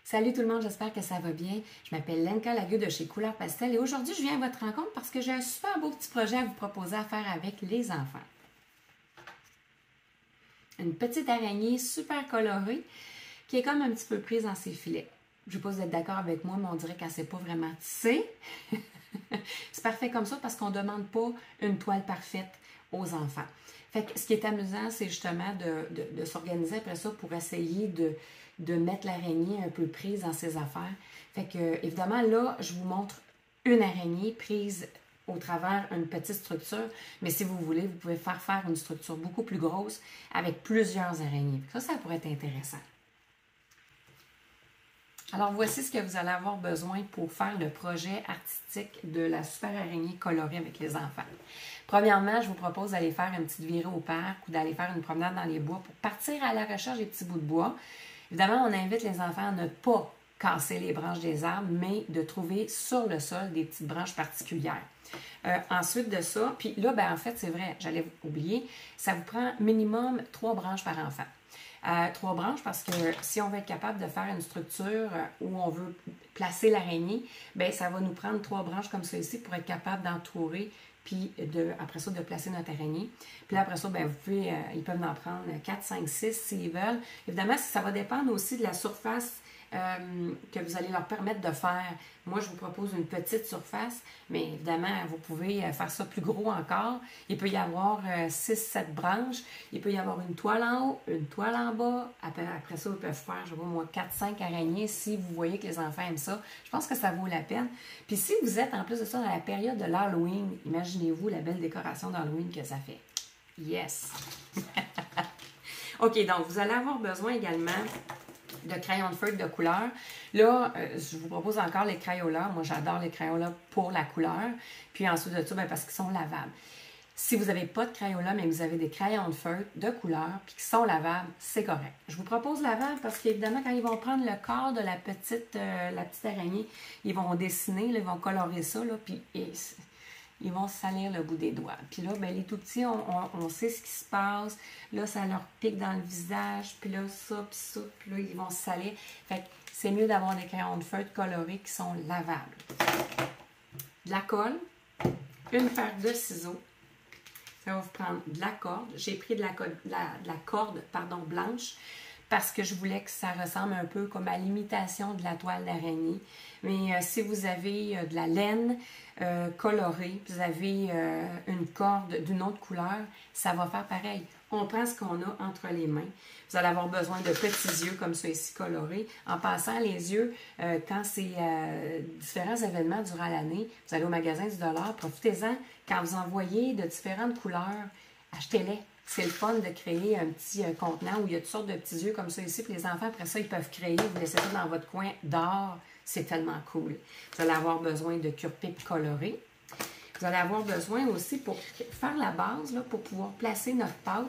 Salut tout le monde, j'espère que ça va bien. Je m'appelle Lenka Lagueux de chez Couleur Pastel et aujourd'hui je viens à votre rencontre parce que j'ai un super beau petit projet à vous proposer à faire avec les enfants. Une petite araignée super colorée qui est comme un petit peu prise dans ses filets. Je ne sais pas si vous êtes d'accord avec moi, mais on dirait qu'elle ne sait pas vraiment tisser. C'est parfait comme ça parce qu'on ne demande pas une toile parfaite aux enfants. Fait que ce qui est amusant, c'est justement de s'organiser après ça pour essayer de mettre l'araignée un peu prise dans ses affaires. Fait que, évidemment, là, je vous montre une araignée prise au travers une petite structure, mais si vous voulez, vous pouvez faire une structure beaucoup plus grosse avec plusieurs araignées. Ça pourrait être intéressant. Alors, voici ce que vous allez avoir besoin pour faire le projet artistique de la super araignée colorée avec les enfants. Premièrement, je vous propose d'aller faire une petite virée au parc ou d'aller faire une promenade dans les bois pour partir à la recherche des petits bouts de bois. Évidemment, on invite les enfants à ne pas casser les branches des arbres, mais de trouver sur le sol des petites branches particulières. Ensuite de ça, puis là, en fait, c'est vrai, j'allais oublier, ça vous prend minimum 3 branches par enfant. 3 branches parce que si on veut être capable de faire une structure où on veut placer l'araignée, bien, ça va nous prendre 3 branches comme ça ici pour être capable d'entourer, puis après ça, de placer notre araignée. Puis là, après ça, bien, ils peuvent en prendre 4, 5, 6 s'ils veulent. Évidemment, ça va dépendre aussi de la surface que vous allez leur permettre de faire. Moi, je vous propose une petite surface, mais évidemment, vous pouvez faire ça plus gros encore. Il peut y avoir 6-7 branches. Il peut y avoir une toile en haut, une toile en bas. Après ça, ils peuvent faire, je sais pas moi, 4-5 araignées si vous voyez que les enfants aiment ça. Je pense que ça vaut la peine. Puis si vous êtes en plus de ça dans la période de l'Halloween, imaginez-vous la belle décoration d'Halloween que ça fait. Yes! OK, donc vous allez avoir besoin également de crayons de feutre de couleur. Là, je vous propose encore les Crayolas. Moi, j'adore les Crayolas pour la couleur. Puis ensuite de ça, parce qu'ils sont lavables. Si vous n'avez pas de Crayolas, mais vous avez des crayons de feutre de couleur puis qui sont lavables, c'est correct. Je vous propose lavable parce qu'évidemment, quand ils vont prendre le corps de la petite araignée, ils vont dessiner, là, ils vont colorer ça, là, puis ils vont se salir le bout des doigts. Puis là, les tout petits, on sait ce qui se passe. Là, ça leur pique dans le visage. Puis là, ça, puis ça. Puis là, ils vont se salir. Fait que c'est mieux d'avoir des crayons de feutre colorés qui sont lavables. De la colle, une paire de ciseaux. Ça va vous prendre de la corde. J'ai pris de la corde blanche parce que je voulais que ça ressemble un peu comme à l'imitation de la toile d'araignée. Mais si vous avez de la laine colorée, vous avez une corde d'une autre couleur, ça va faire pareil. On prend ce qu'on a entre les mains. Vous allez avoir besoin de petits yeux comme ça ici colorés. En passant, les yeux, quand c'est différents événements durant l'année, vous allez au magasin du dollar, profitez-en. Quand vous en voyez de différentes couleurs, achetez-les. C'est le fun de créer un petit contenant où il y a toutes sortes de petits yeux comme ça ici. Puis les enfants, après ça, ils peuvent créer. Vous laissez ça dans votre coin d'or. C'est tellement cool. Vous allez avoir besoin de cure-pipe colorée. Vous allez avoir besoin aussi pour faire la base, là, pour pouvoir placer notre pâte.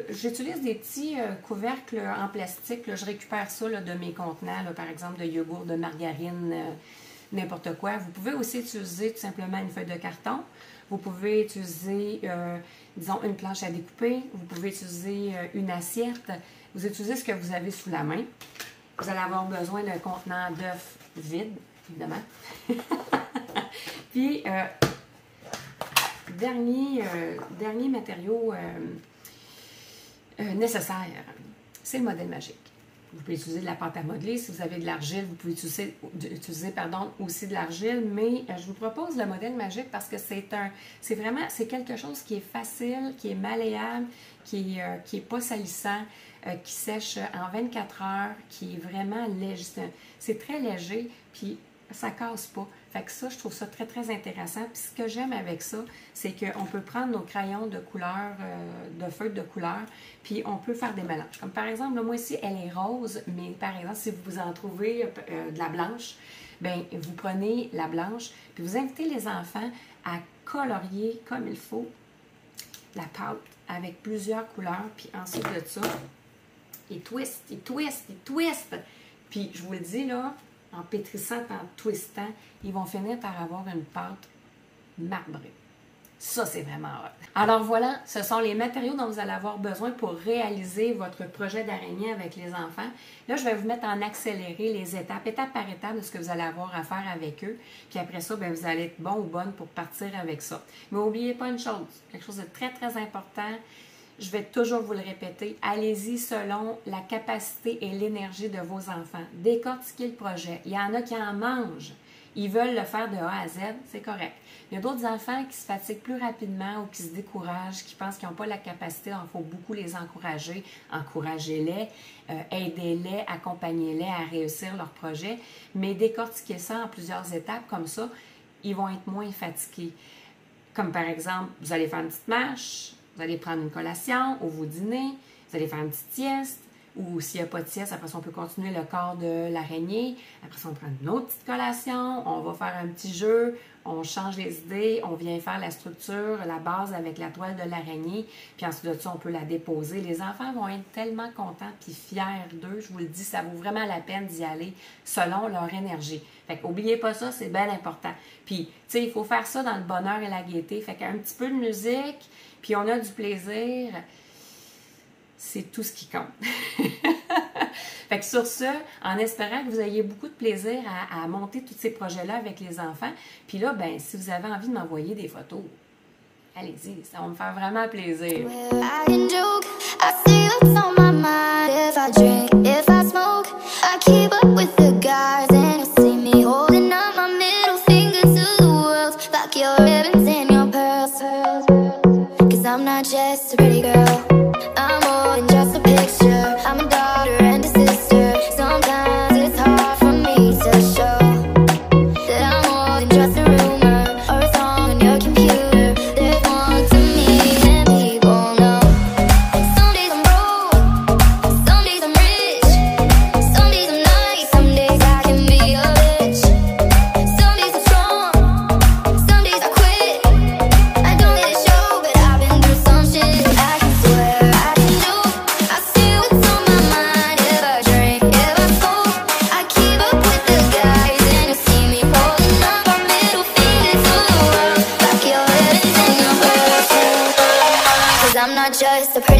J'utilise des petits couvercles en plastique. Là. Je récupère ça là, de mes contenants, là, par exemple de yogourt, de margarine, n'importe quoi. Vous pouvez aussi utiliser tout simplement une feuille de carton. Vous pouvez utiliser, disons, une planche à découper. Vous pouvez utiliser une assiette. Vous utilisez ce que vous avez sous la main. Vous allez avoir besoin d'un contenant d'œufs vide, évidemment. Puis, dernier matériau nécessaire, c'est le modèle magique. Vous pouvez utiliser de la pâte à modeler. Si vous avez de l'argile, vous pouvez utiliser aussi de l'argile. Mais je vous propose le modèle magique parce que c'est quelque chose qui est facile, qui est malléable, qui est pas salissant, qui sèche en 24 heures, qui est vraiment léger. C'est très léger, puis ça casse pas. Fait que ça, je trouve ça très, très intéressant. Puis ce que j'aime avec ça, c'est qu'on peut prendre nos crayons de couleur, de feutre de couleur, puis on peut faire des mélanges. Comme par exemple, là, moi ici, elle est rose, mais par exemple, si vous en trouvez de la blanche, bien, vous prenez la blanche, puis vous invitez les enfants à colorier comme il faut la pâte avec plusieurs couleurs, puis ensuite de ça, ils twistent, ils twistent, ils twistent. Puis je vous le dis là, en pétrissant, en twistant, ils vont finir par avoir une pâte marbrée. Ça, c'est vraiment hot. Alors voilà, ce sont les matériaux dont vous allez avoir besoin pour réaliser votre projet d'araignée avec les enfants. Là, je vais vous mettre en accéléré les étapes, étape par étape, de ce que vous allez avoir à faire avec eux. Puis après ça, bien, vous allez être bon ou bonne pour partir avec ça. Mais n'oubliez pas une chose, quelque chose de très, très important. Je vais toujours vous le répéter, allez-y selon la capacité et l'énergie de vos enfants. Décortiquez le projet. Il y en a qui en mangent. Ils veulent le faire de A à Z, c'est correct. Il y a d'autres enfants qui se fatiguent plus rapidement ou qui se découragent, qui pensent qu'ils n'ont pas la capacité. Il faut beaucoup les encourager. Encouragez-les, aidez-les, accompagnez-les à réussir leur projet. Mais décortiquez ça en plusieurs étapes, comme ça, ils vont être moins fatigués. Comme par exemple, vous allez faire une petite marche, vous allez prendre une collation ou vous dînez, vous allez faire une petite sieste, ou s'il n'y a pas de sieste, après ça, on peut continuer le corps de l'araignée. Après ça, on prend une autre petite collation, on va faire un petit jeu, on change les idées, on vient faire la structure, la base avec la toile de l'araignée, puis ensuite de ça, on peut la déposer. Les enfants vont être tellement contents puis fiers d'eux, je vous le dis, ça vaut vraiment la peine d'y aller selon leur énergie. Fait qu'oubliez pas ça, c'est bien important. Puis, tu sais, il faut faire ça dans le bonheur et la gaieté. Fait qu'un petit peu de musique, puis on a du plaisir. C'est tout ce qui compte. Fait que sur ce, en espérant que vous ayez beaucoup de plaisir à monter tous ces projets-là avec les enfants, puis là, ben, si vous avez envie de m'envoyer des photos, allez-y, ça va me faire vraiment plaisir. I'm not just a pretty